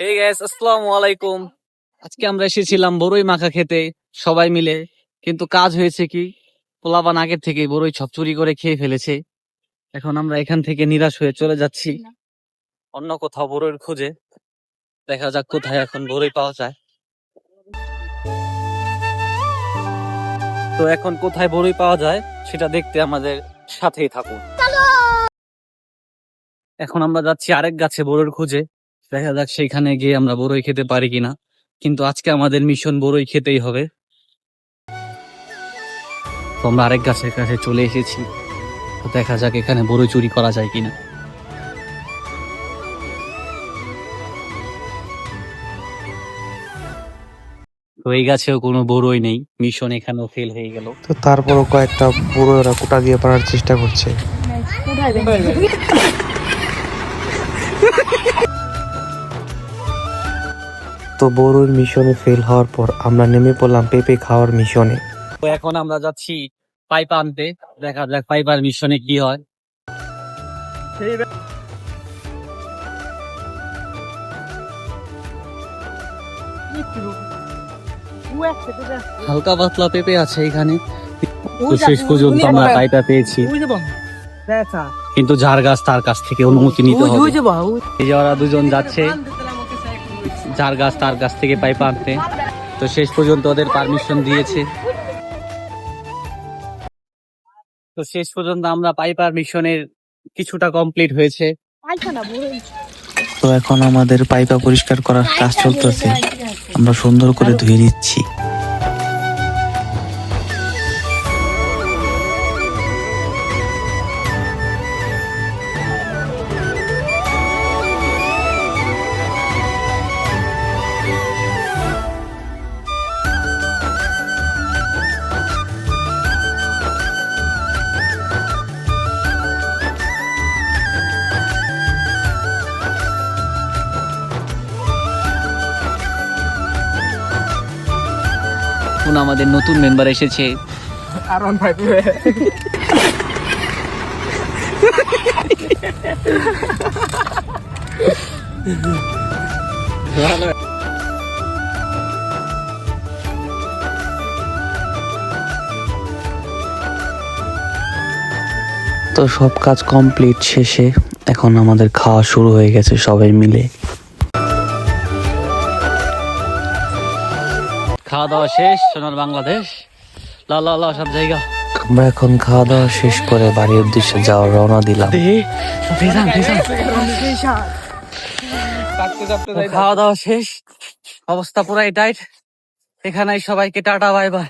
Hey guys, আসসালামু আলাইকুম। আজকে আমরা এসেছিলাম বড়ই মাখা খেতে সবাই মিলে, কিন্তু কাজ হয়েছে কি, পোলাপান আগের থেকে বড়ই সব চুরি করে খেয়ে ফেলেছে। এখন আমরা এখান থেকে নিরাশ হয়ে চলে যাচ্ছি অন্য কোথাও বড়ইয়ের খোঁজে। দেখা যাক কোথায় এখন বড়ই পাওয়া যায়। তো এখন কোথায় বড়ই পাওয়া যায় সেটা দেখতে আমাদের সাথেই থাকুন। এখন আমরা যাচ্ছি আরেক গাছে বড়ইয়ের খোঁজে। দেখা যাক সেইখানে গিয়ে আমরা বড়ই খেতে পারি কিনা, কিন্তু আজকে আমাদের মিশন বড়ই খেতেই হবে। তো আমরা আরেক গাছের কাছে চলে এসেছি, তো দেখা যাক এখানে বড়ই চুরি করা যায় কিনা। তো এই গাছেও কোনো বড়ই নেই, মিশন এখানেও ফেল হয়ে গেল। তো তারপরও কয়েকটা বুড়ো ওরা কোটা দিয়ে পারার চেষ্টা করছে। তো বড়োর মিশনে ফেল হওয়ার পর আমরা নেমে পড়লাম পেঁপে খাওয়ার মিশনে। তো এখন আমরা যাচ্ছি পাইপ আনতে, দেখা যাক পাইপার মিশনে কি হয়। হালকা পাতলা পেঁপে আছে এখানে, তো শেষ পর্যন্ত আমরা পাইপা পেয়েছি, কিন্তু যার গাছ তার কাছ থেকে অনুমতি নিতে হবে। এই যে ওরা দুজন যাচ্ছে যার গাছ তার কাছ থেকে পাইপ আনতে, তো শেষ পর্যন্ত ওদের পারমিশন দিয়েছে। তো শেষ পর্যন্ত আমরা পাইপার মিশনের কিছুটা কমপ্লিট হয়েছে। তো এখন আমাদের পাইপা পরিষ্কার করার কাজ চলতেছে, আমরা সুন্দর করে ধুয়ে নিচ্ছি। এখন আমাদের নতুন মেম্বার এসেছে। তো সব কাজ কমপ্লিট শেষে এখন আমাদের খাওয়া শুরু হয়ে গেছে সবাই মিলে। খাওয়া দাওয়া শেষ, সোনার বাংলাদেশ লা লা লা সব জায়গা। আমরা এখন খাওয়া দাওয়া শেষ করে বাড়ির উদ্দেশ্যে যাওয়ার রওনা দিলাম। খাওয়া দাওয়া শেষ, অবস্থা পুরাই টাইট। এখানে সবাইকে টাটা বাই বাই।